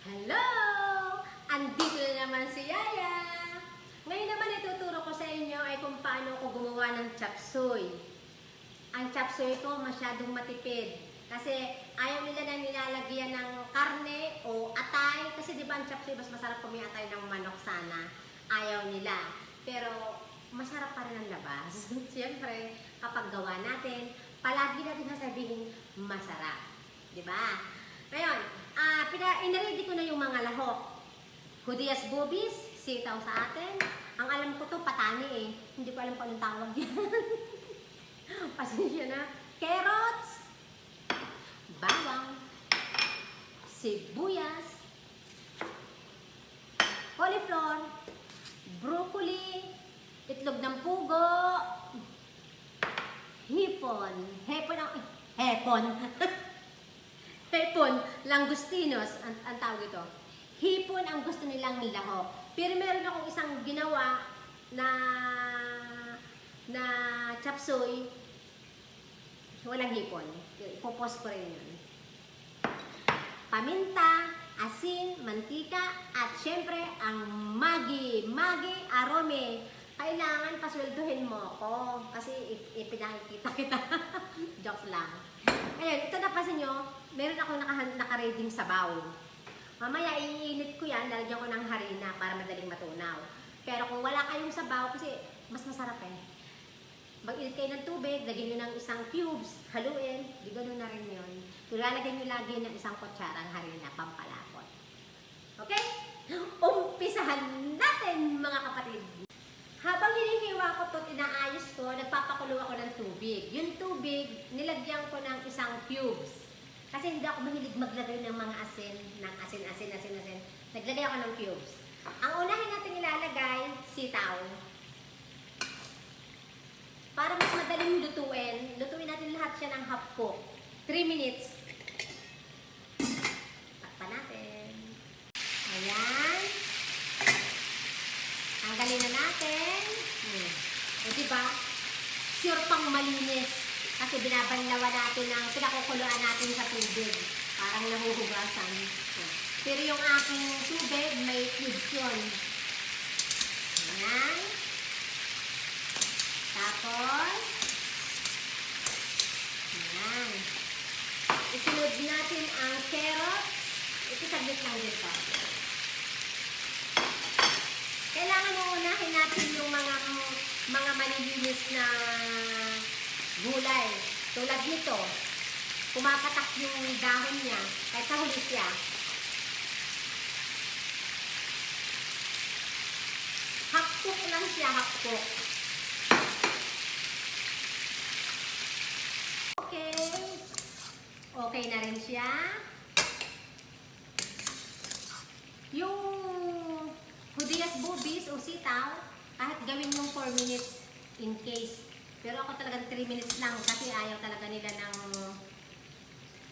Hello! Andito na naman si Yaya! Ngayon naman ituturo ko sa inyo ay kung paano ko gumawa ng chop suey. Ang chop suey ko masyadong matipid. Kasi ayaw nila na nilalagyan ng karne o atay. Kasi di ba ang chop suey mas masarap kung may atay ng manok sana. Ayaw nila. Pero masarap pa rin ang labas. Siyempre, kapag gawa natin, palagi natin sasabihin masarap. Di ba? Ngayon, inaready ko na yung mga lahok. Hudiyas bubis, sitaw sa atin. Ang alam ko to patani eh. Hindi ko alam kung anong tawag yan. Pasensya na. Carrots, bawang, sibuyas, cauliflower, broccoli, itlog ng pugo, hipon. Hipon, langostinos, ang tawag ito. Hipon ang gusto nilang lahok. Pero meron akong isang ginawa na chop suey. Walang hipon. Ipopost ko rin yun. Paminta, asin, mantika, at syempre ang Maggi Arome. Kailangan pasweldohin mo ako kasi ipinakikita kita. Jokes lang. Ngayon, ito napasin nyo, meron ako naka-reading sabaw. Mamaya, iinit ko yan, lalagyan ko ng harina para madaling matunaw. Pero kung wala kayong sabaw, kasi mas masarap eh. Mag-init kayo ng tubig, lagyan nyo ng isang cubes, haluin, di gano'n na rin yun. Lalagyan nyo lagi ng isang kutsarang harina, pampalapot. Okay? Umpisahan natin mga kapatid! Habang hinihiwa ko ito, inaayos ko, nagpapakulo ako ng tubig. Yung tubig, nilagyan ko ng isang cubes. Kasi hindi ako mahilig maglagay ng mga asin. Naglagay ako ng cubes. Ang unahin natin ilalagay, sitaw. Para mas madaling lutuin natin lahat siya ng half cook. 3 minutes. Takpan natin. Ayan. Tanggalin na natin. O diba? Sure pang malinis. Kasi binabanlawan natin ang pinakukuluan natin sa tubig. Parang nahuhugasan. Pero yung aking tubig, may cubes yun. Ayan. Tapos, ayan. Isunod natin ang carrots. Ito saglit lang dito. Kailangan uunahin natin yung mga malilinis na gulay. Tulad nito, kumakatak yung dahon niya, kahit sa huli siya. Half cook lang siya, half cook. Okay na rin siya. Yung hudiyas bubis o sitaw, kahit gawin mong 4 minutes in case. Pero ako talagang 3 minutes lang kasi ayaw talaga nila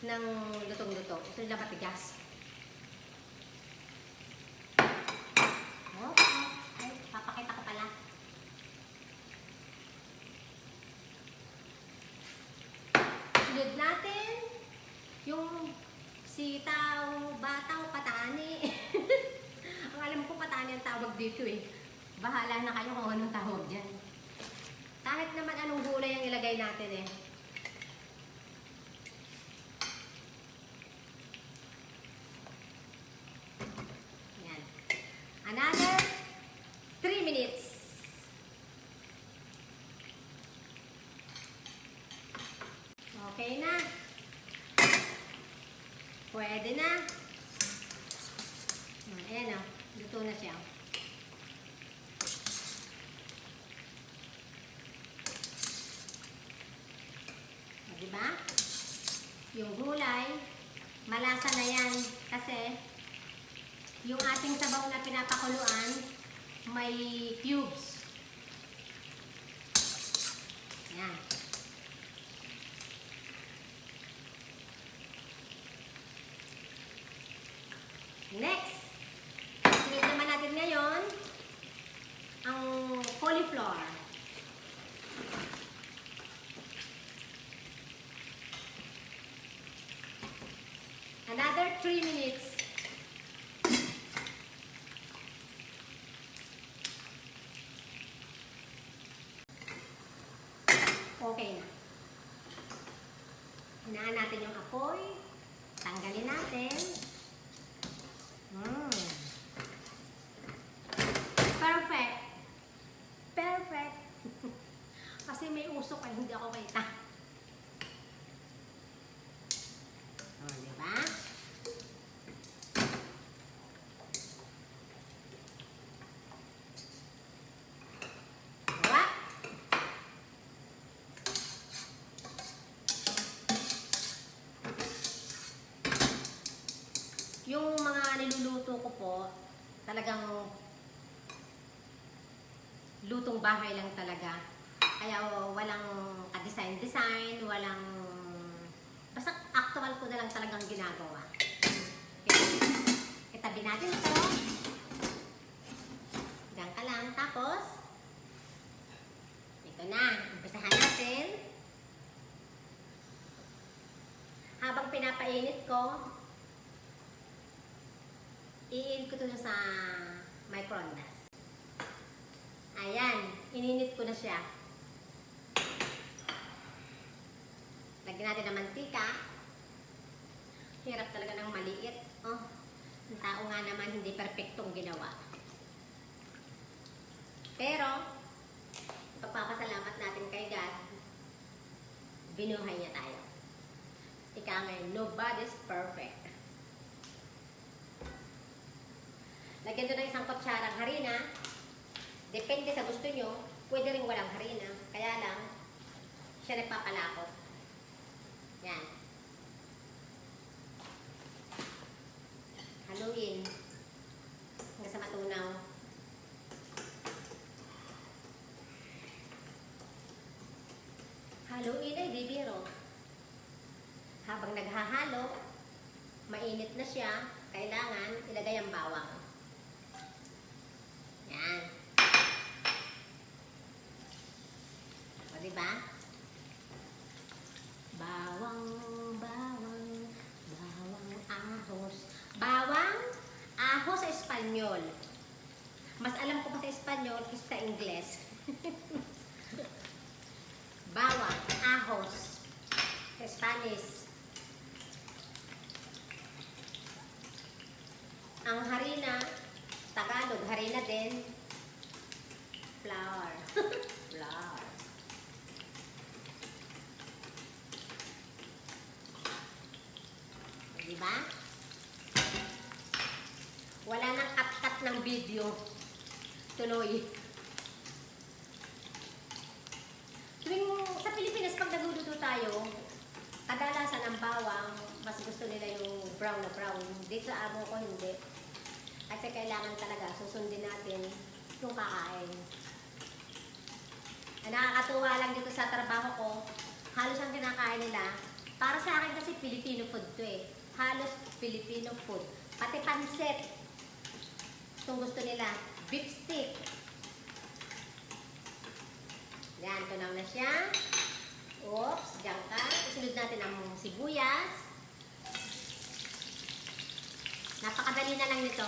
ng lutong-luto. Ito nila matigas. Ay, papakita ko pala. Sunod natin yung sitaw, bataw, patani. Ang alam ko patani ang tawag dito eh. Bahala na kayo kung anong tawag dyan. Kahit naman anong gulay ang ilagay natin eh. Yan. Another 3 minutes. Okay na. Pwede na. Ayan o. Luto na siya. Diba? Yung gulay, malasa na yan kasi yung ating sabaw na pinapakuluan may cubes. Yan. Next, sunod naman natin ngayon ang cauliflower. Another 3 minutes. Yung mga niluluto ko po, talagang lutong bahay lang talaga. Kaya walang ka-design-design, walang... Basta actual ko na lang talagang ginagawa. Itabi natin ito. Diyan ka lang. Tapos, ito na. Umpisahan natin. Habang pinapainit ko, iinit ko ito sa microondas. Ayan. Ininit ko na siya. Lagyan natin ng mantika. Hirap talaga ng maliit. Oh, ang tao nga naman hindi perfectong ginawa. Pero, pagpapasalamat natin kay God, binuhay niya tayo. Ika ngayon, nobody's perfect. Lagyan doon ng isang kutsarang harina. Depende sa gusto nyo. Pwede rin walang harina. Kaya lang, siya nagpapalakot. Yan. Haluin. Hanggang sa matunaw. Haluin ay di biro. Habang naghahalo, mainit na siya, kailangan ilagay ang bawang. Yan. O, diba? Bawang, bawang, bawang ahos. Bawang, ahos sa Espanyol. Mas alam ko pa sa Espanyol kaysa sa Ingles. Bawang, ahos. Sa Spanish. Ang harina, Tagalog, harina din. Flour. Flour. Diba? Wala nang cut-cut ng video. Tuloy. Tuwing sa Pilipinas, pag nagluluto tayo, kadalasan ang bawang, mas gusto nila yung brown na brown. Dito sa amo ko, hindi. Kasi kailangan talaga susundin natin yung kakain. Nakakatuwa lang dito sa trabaho ko, halos ang kinakain nila, para sa akin kasi Filipino food to eh. Halos Filipino food. Pati pansit. Itong gusto nila. Beef stick. Yan, tunaw na siya. Oops, diyan ka. Isunod natin ang sibuyas. Napakadali na lang nito.